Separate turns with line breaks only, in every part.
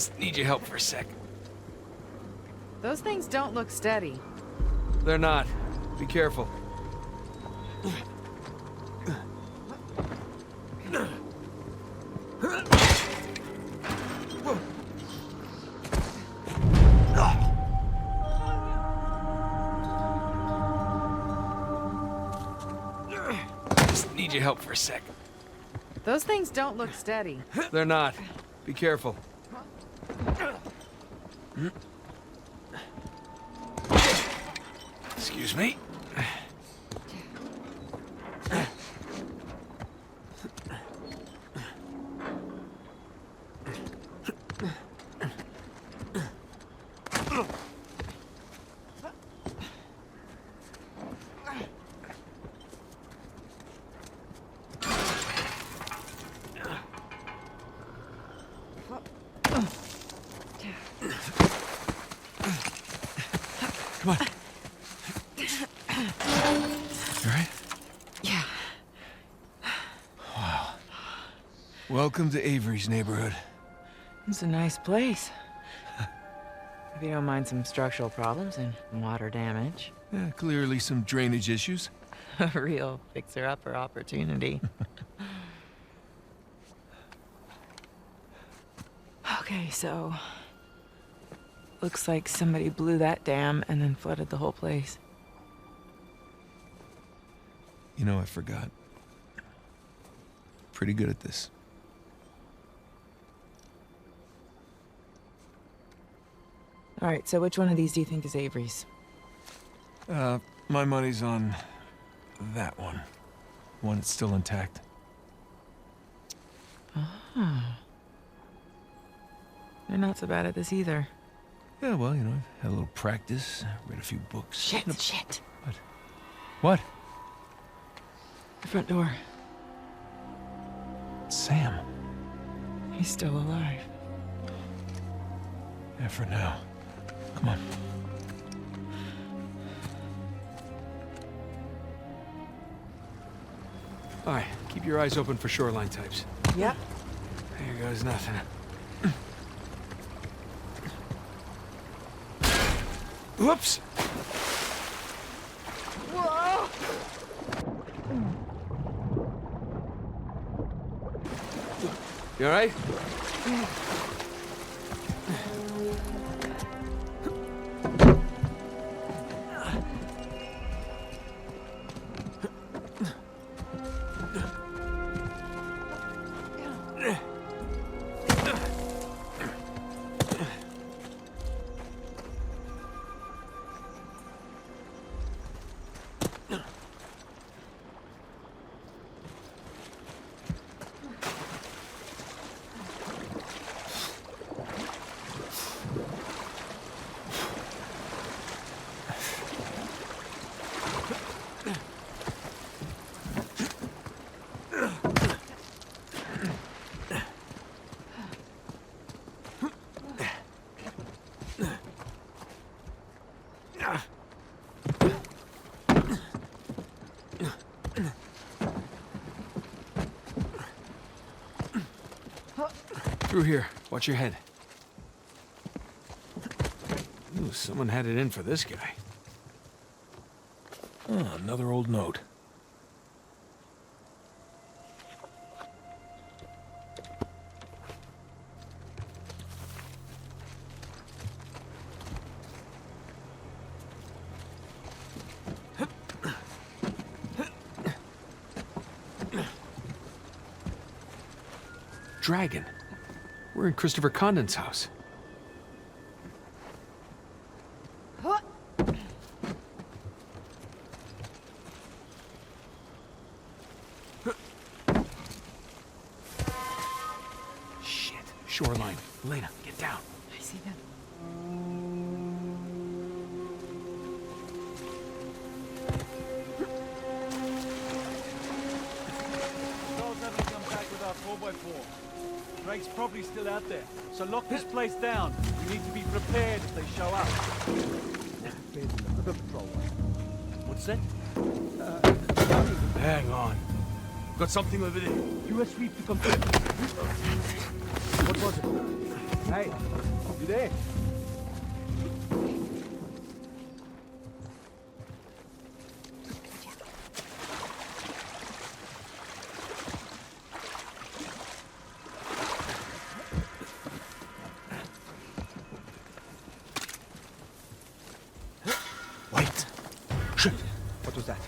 Just need your help for a sec.
Those things don't look steady.
They're not. Be careful. Just need your help for a sec.
Those things don't look steady.
They're not. Be careful. Excuse me. Come on. You alright?
Yeah.
Wow. Welcome to Avery's neighborhood.
It's a nice place. If you don't mind some structural problems and water damage.
Yeah, clearly some drainage issues.
A real fixer-upper opportunity. Okay, so... looks like somebody blew that dam and then flooded the whole place.
You know, I forgot. Pretty good at this.
All right, so which one of these do you think is Avery's?
My money's on that one. One that's still intact.
Ah. They're not so bad at this either.
Yeah, well, you know, I've had a little practice, read a few books.
Shit.
What?
The front door.
Sam.
He's still alive.
Yeah, for now. Come on. All right, keep your eyes open for shoreline types.
Yep.
There goes nothing. Whoops!
Whoa!
You all right? Through here. Watch your head. Ooh, someone had it in for this guy. Oh, another old note. Dragon. We're in Christopher Condon's house. Shit. Shoreline. Elena, get down.
I see them.
Charles haven't come back with our 4x4. Drake's probably still out there, so lock this place down. We need to be prepared if they show up. What's that?
Hang on. Got something over there.
US sweep to complete. What was it? Hey, you there?
Wait. Shit. What was that?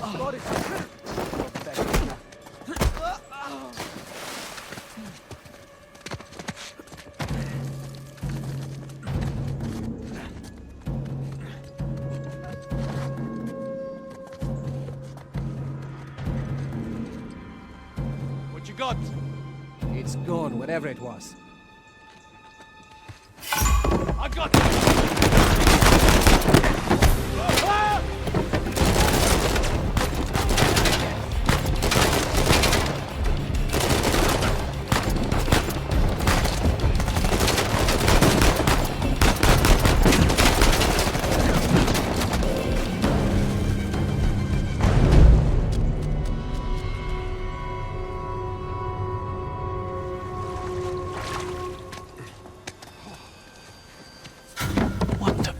God, it's what you got?
It's gone, whatever it was.
I got it!
What the?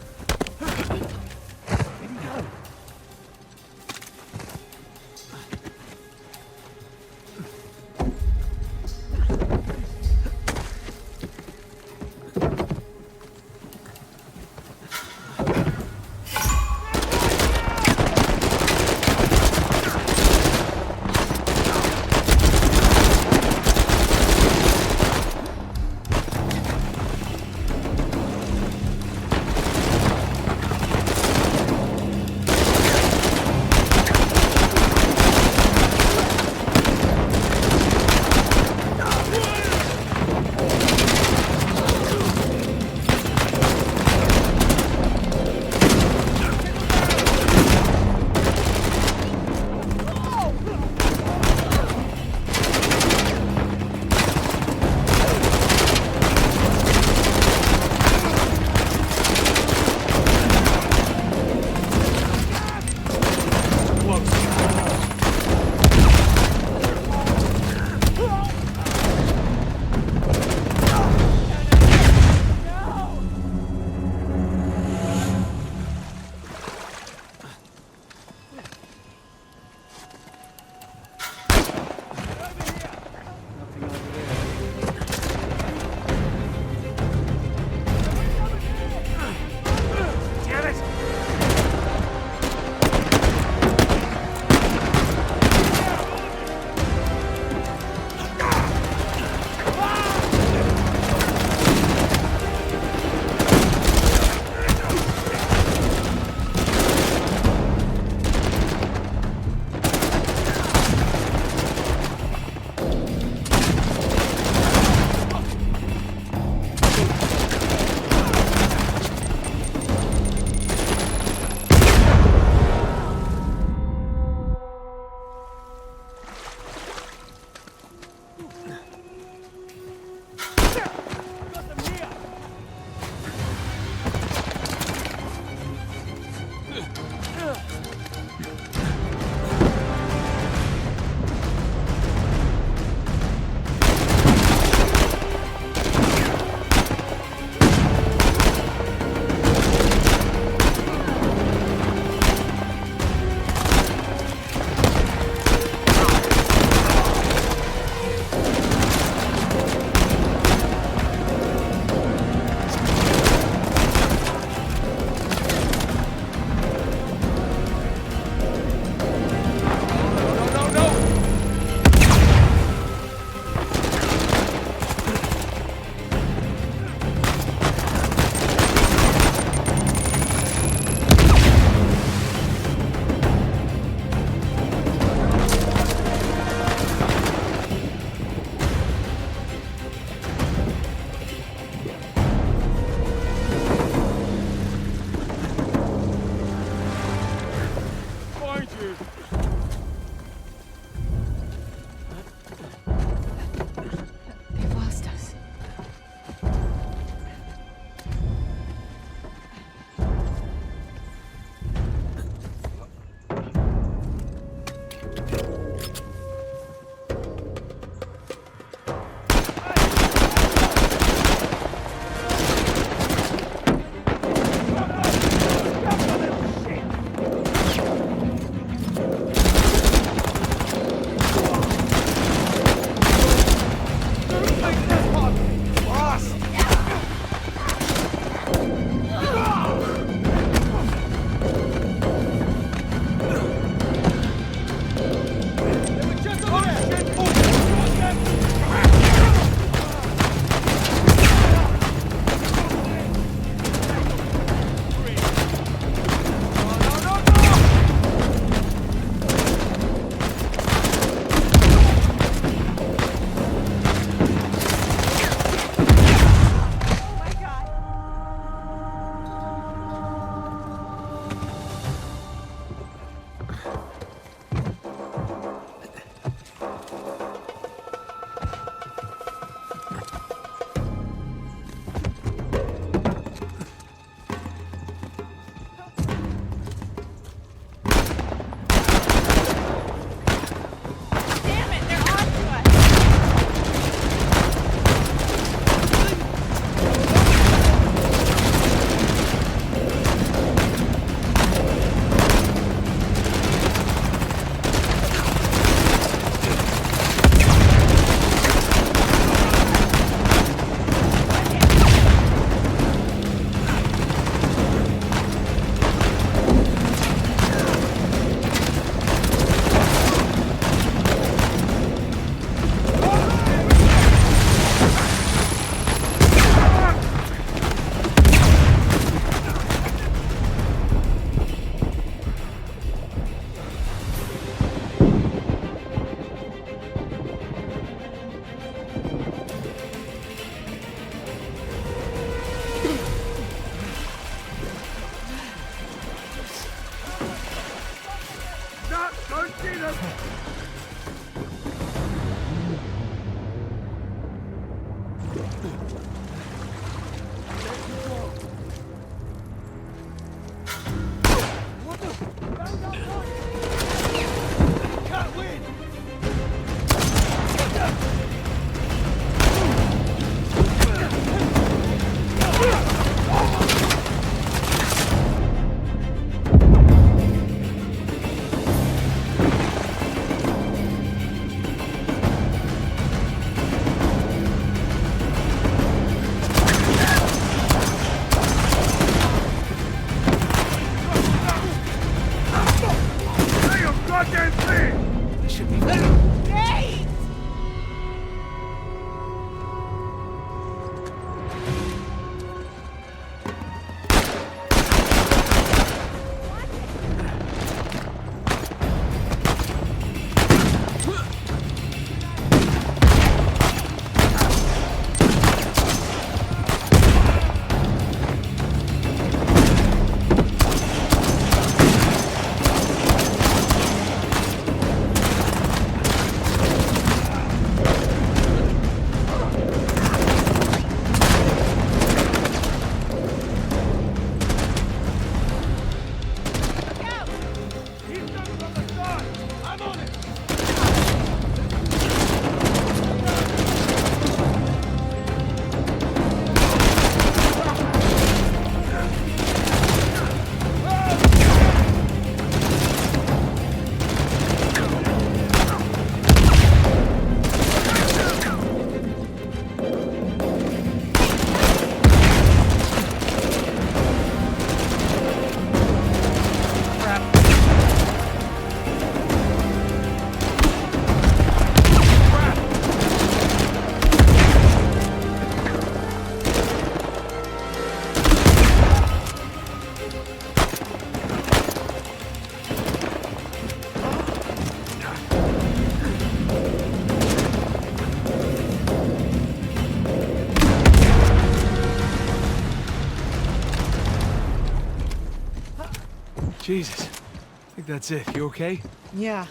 Jesus. I think that's it. You okay?
Yeah.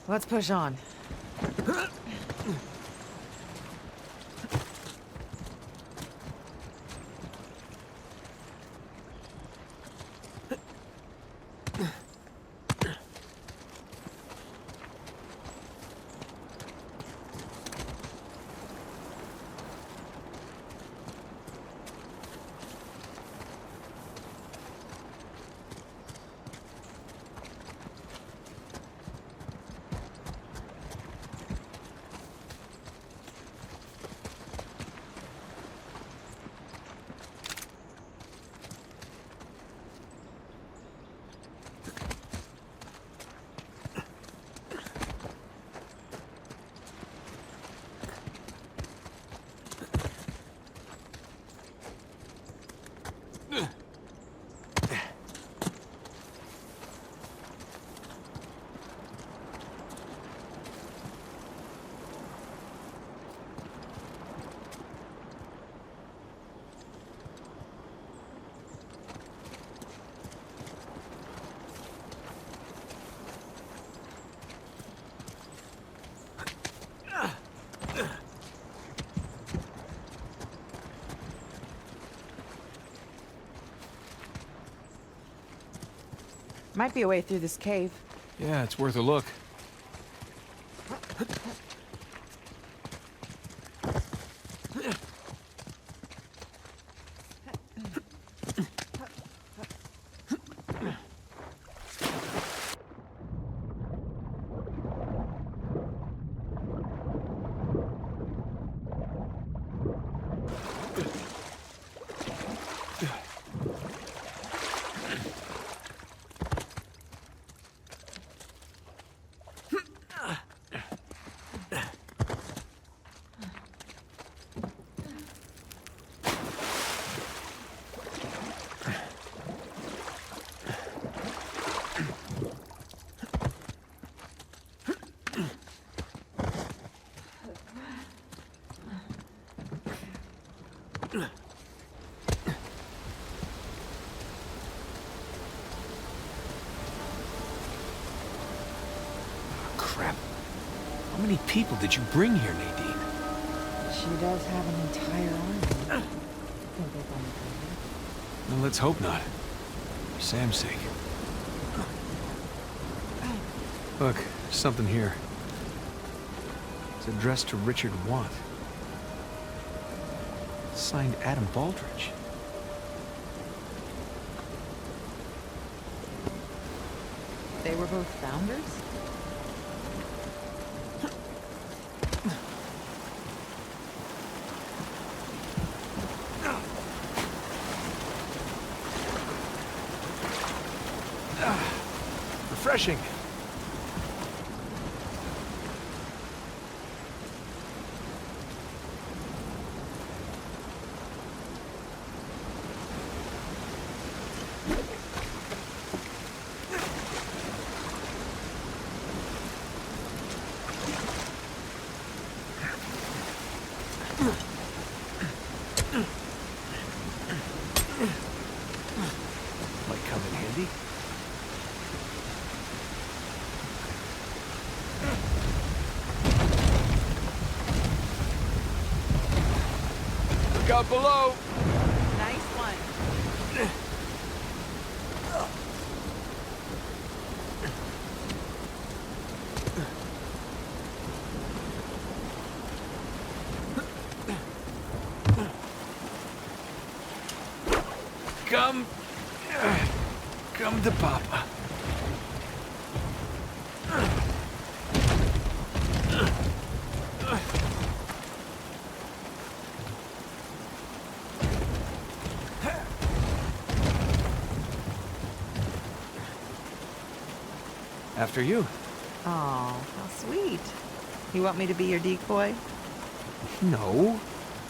Let's push on. Might be a way through this cave.
Yeah, it's worth a look. Crap. How many people did you bring here, Nadine?
She does have an entire army. Think they've only got
Well, let's hope not. For Sam's sake. Look, something here. It's addressed to Richard Watt. Signed Adam Baldridge.
They were both founders?
Refreshing. Might come in handy. Look out below!
Nice one.
Come to Papa. After you.
Oh, how sweet. You want me to be your decoy?
No.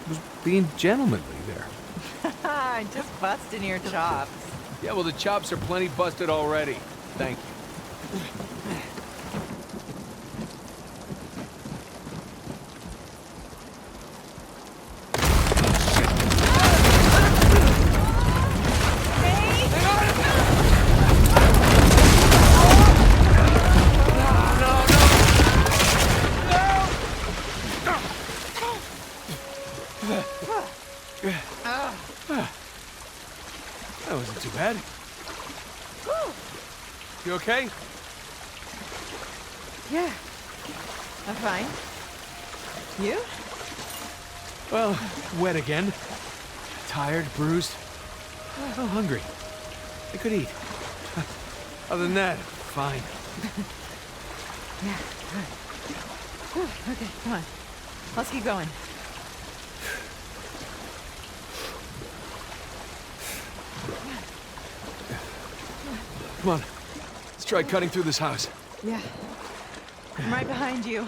I was being gentlemanly there.
Just busting your chops.
Yeah, well, the chops are plenty busted already. Thank you. That wasn't too bad. You okay?
Yeah, I'm fine. You?
Well, wet again. Tired, bruised. Oh, hungry. I could eat. Other than that, fine.
Yeah. Whew, okay, come on. Let's keep going.
Come on. Let's try cutting through this house.
Yeah. I'm right behind you.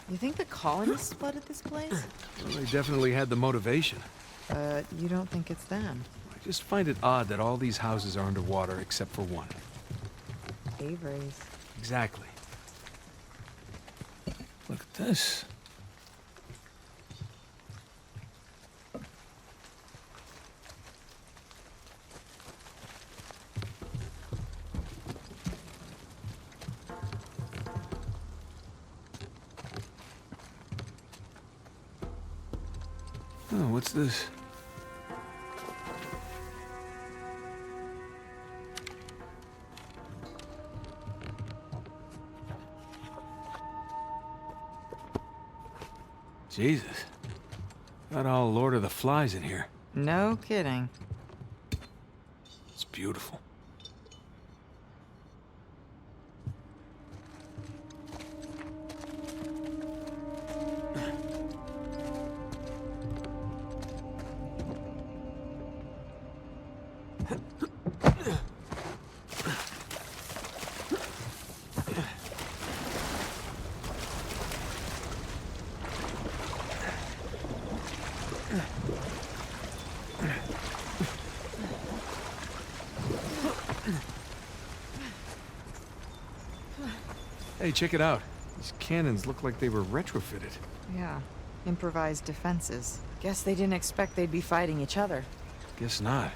You think the colonists flooded this place?
Well, they definitely had the motivation.
You don't think it's them?
I just find it odd that all these houses are underwater except for one.
Avery's.
Exactly. Look at this. Oh, what's this? Jesus. Got all Lord of the Flies in here.
No kidding.
It's beautiful. Hey, check it out. These cannons look like they were retrofitted.
Yeah. Improvised defenses. Guess they didn't expect they'd be fighting each other.
Guess not.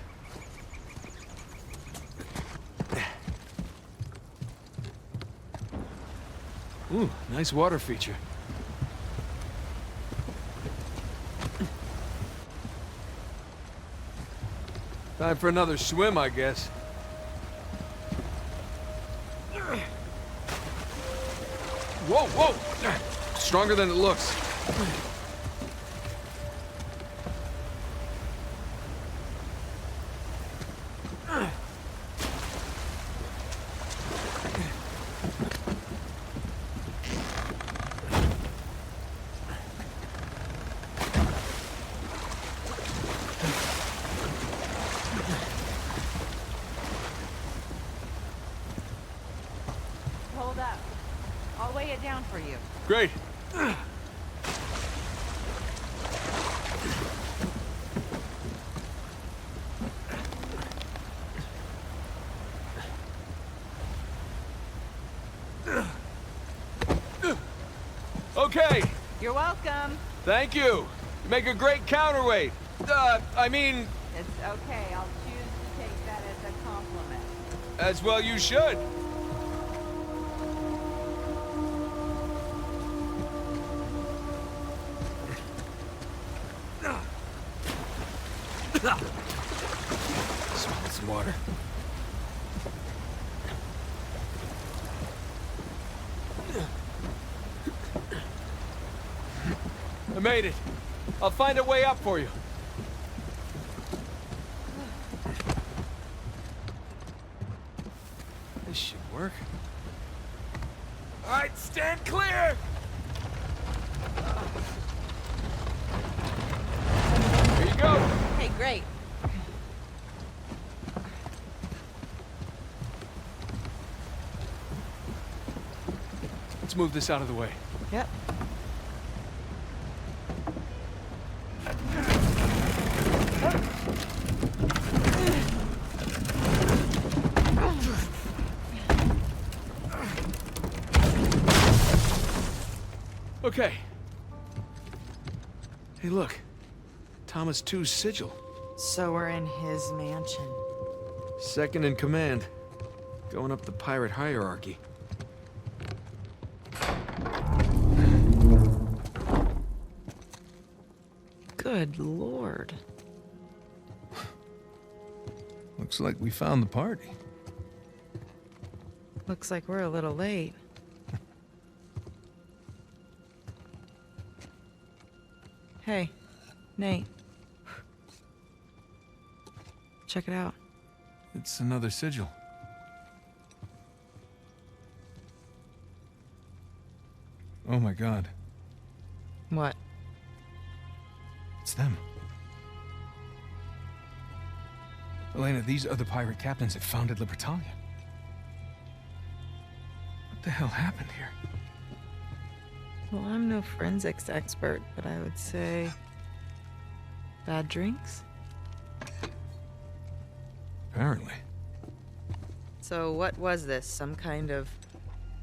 Ooh, nice water feature. Time for another swim, I guess. Whoa, whoa! Stronger than it looks.
Hold up. I'll weigh it down for you.
Great. Okay.
You're welcome.
Thank you. You make a great counterweight. I mean,
It's okay. I'll choose to take that as a compliment.
as well you should. Swallow some water. I made it. I'll find a way up for you. This should work. All right, stand clear! Here you go.
Hey, great.
Let's move this out of the way.
Yep.
Okay. Hey, look. Thomas II's sigil.
So we're in his mansion.
Second in command. Going up the pirate hierarchy.
Good lord.
Looks like we found the party.
Looks like we're a little late. Hey, Nate. Check it out.
It's another sigil. Oh my god.
What?
It's them. Elena, these are the pirate captains that founded Libertalia. What the hell happened here?
Well, I'm no forensics expert, but I would say... bad drinks?
Apparently.
So what was this? Some kind of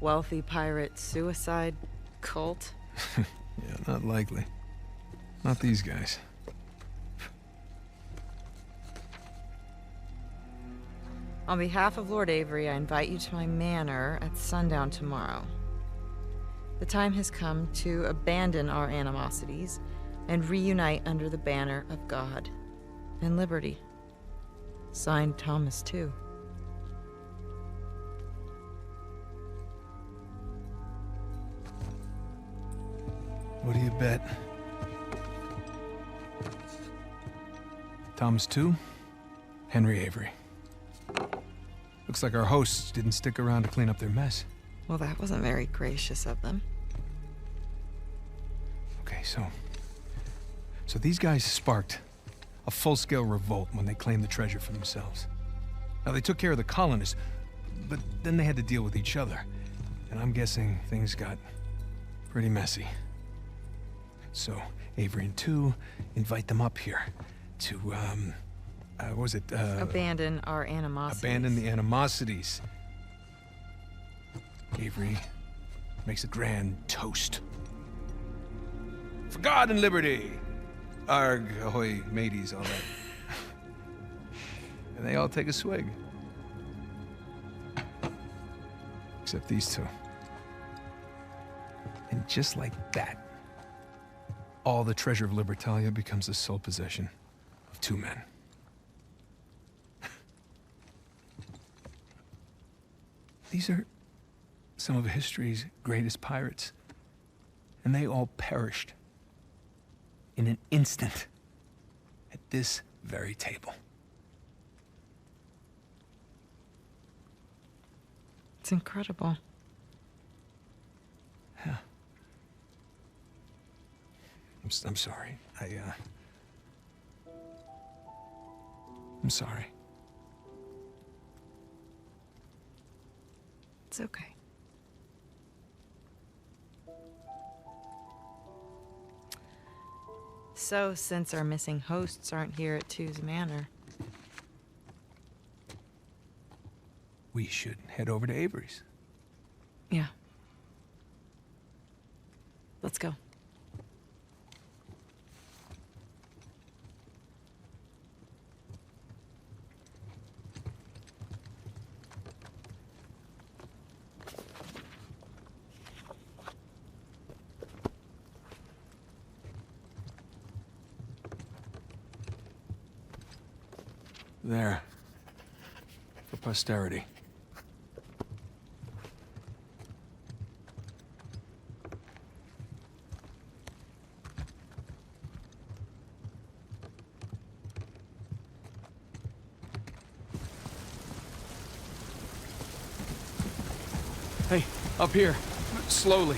wealthy pirate suicide cult?
Yeah, not likely. Not these guys.
On behalf of Lord Avery, I invite you to my manor at sundown tomorrow. The time has come to abandon our animosities and reunite under the banner of God and liberty. Signed, Thomas II.
What do you bet? Thomas II, Henry Avery. Looks like our hosts didn't stick around to clean up their mess.
Well, that wasn't very gracious of them.
Okay, so these guys sparked a full-scale revolt when they claimed the treasure for themselves. Now, they took care of the colonists, but then they had to deal with each other. And I'm guessing things got pretty messy. So, Avery and II invite them up here to, what was it?
Abandon our animosities.
Abandon the animosities. Avery makes a grand toast. For God and liberty! Arg, ahoy, mateys, all that. and they all take a swig. Except these two. And just like that, all the treasure of Libertalia becomes the sole possession of two men. These are some of history's greatest pirates, and they all perished in an instant at this very table.
It's incredible.
Yeah. I'm sorry. I'm sorry.
It's okay. So, since our missing hosts aren't here at Two's Manor,
We should head over to Avery's.
yeah. Let's go.
There. For posterity. Hey, up here. Slowly.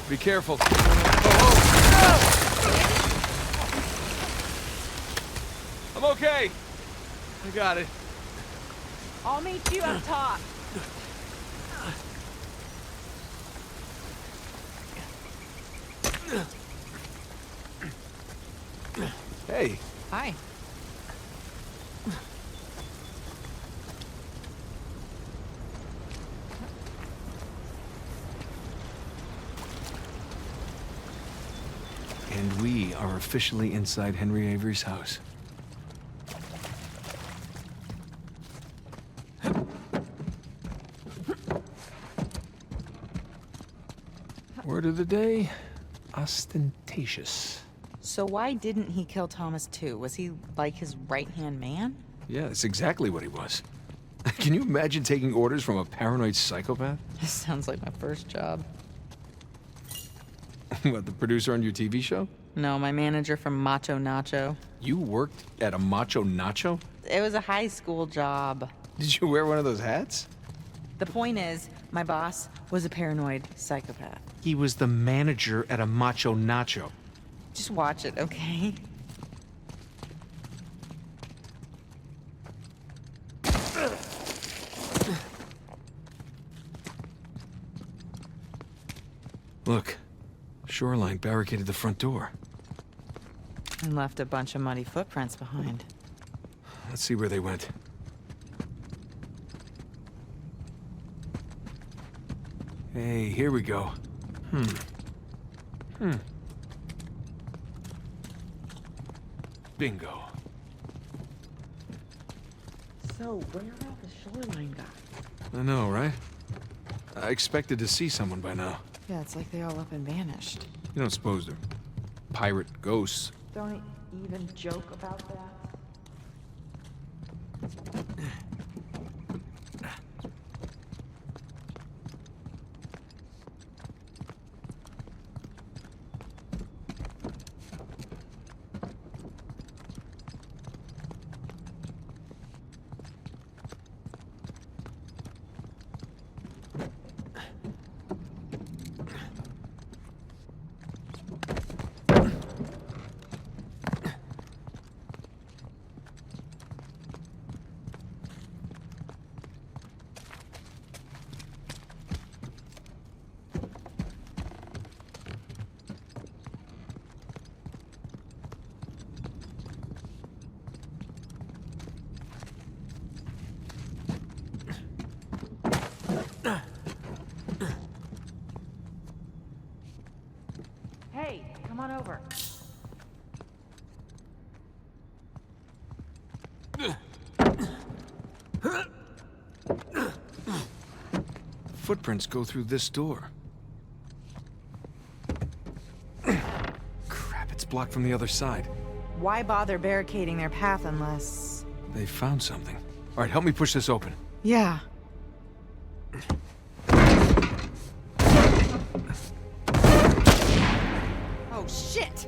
Be careful. I'm okay. I got it.
I'll meet you up top.
Hey.
Hi.
And we are officially inside Henry Avery's house. Word of the day, ostentatious.
So why didn't he kill Thomas too? Was he like his right-hand man?
Yeah, that's exactly what he was. Can you imagine taking orders from a paranoid psychopath?
This sounds like my first job.
What, the producer on your TV show?
No, my manager from Macho Nacho.
You worked at a Macho Nacho?
It was a high school job.
Did you wear one of those hats?
The point is, my boss was a paranoid psychopath.
He was the manager at a Macho Nacho.
Just watch it, okay?
Look, Shoreline barricaded the front door.
And left a bunch of muddy footprints behind.
Let's see where they went. Hey, here we go. Bingo.
So, where are all the Shoreline guys?
I know, right? I expected to see someone by now.
Yeah, it's like they all up and vanished.
You don't suppose they're pirate ghosts?
Don't even joke about that.
footprints go through this door. Crap, it's blocked from the other side.
Why bother barricading their path unless...
They found something. All right, help me push this open.
Yeah. Oh, shit!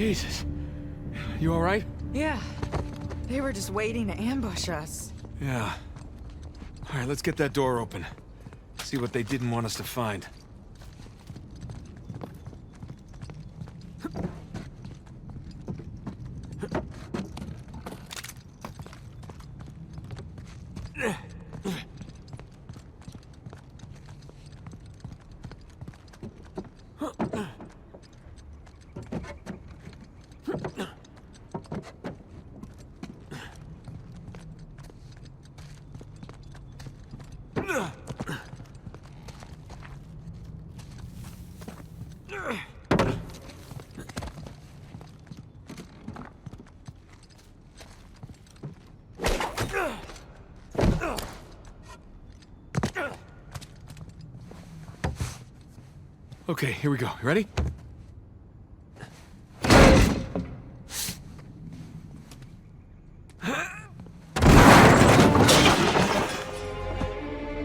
Jesus. You all right?
Yeah. They were just waiting to ambush us.
Yeah. All right, let's get that door open. See what they didn't want us to find. Okay, here we go. You ready?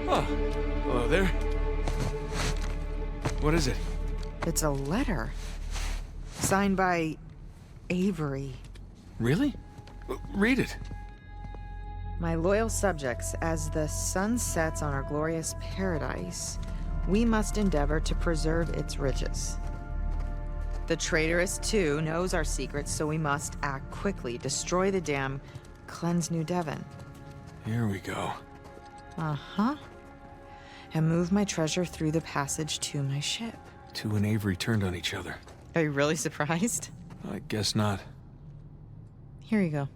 Oh, hello there. What is it?
It's a letter. Signed by Avery.
Really? Read it.
My loyal subjects, as the sun sets on our glorious paradise, we must endeavor to preserve its riches. The traitorous, too, knows our secrets, so we must act quickly, destroy the dam, cleanse New Devon.
Here we go.
Uh-huh. And move my treasure through the passage to my ship.
Two and Avery turned on each other.
Are you really surprised?
I guess not.
Here you go.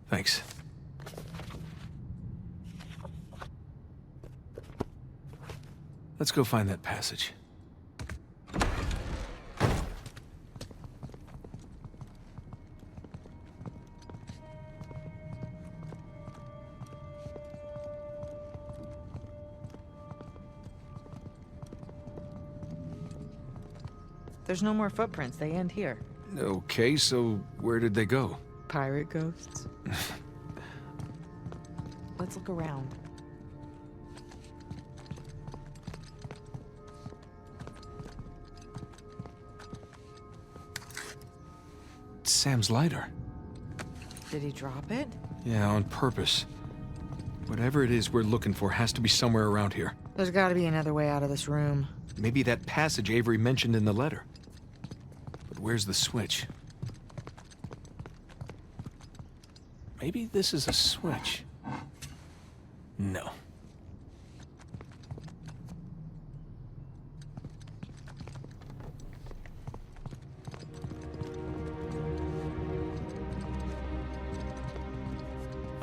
Thanks. Let's go find that passage.
There's no more footprints. They end here.
Okay, so where did they go?
Pirate ghosts. Let's look around.
It's Sam's lighter.
Did he drop it?
Yeah, on purpose. Whatever it is we're looking for has to be somewhere around here.
There's got to be another way out of this room.
Maybe that passage Avery mentioned in the letter. But where's the switch? Maybe this is a switch. No.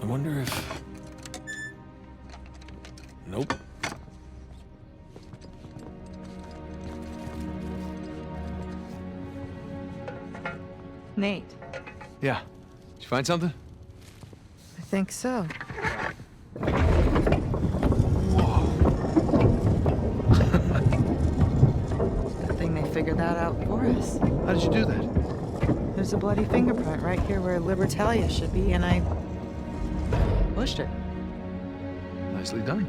I wonder if... Nope.
Nate.
Yeah. Did you find something?
I think so. Good thing they figured that out for us.
How did you do that?
There's a bloody fingerprint right here where Libertalia should be, and I pushed it.
Nicely done.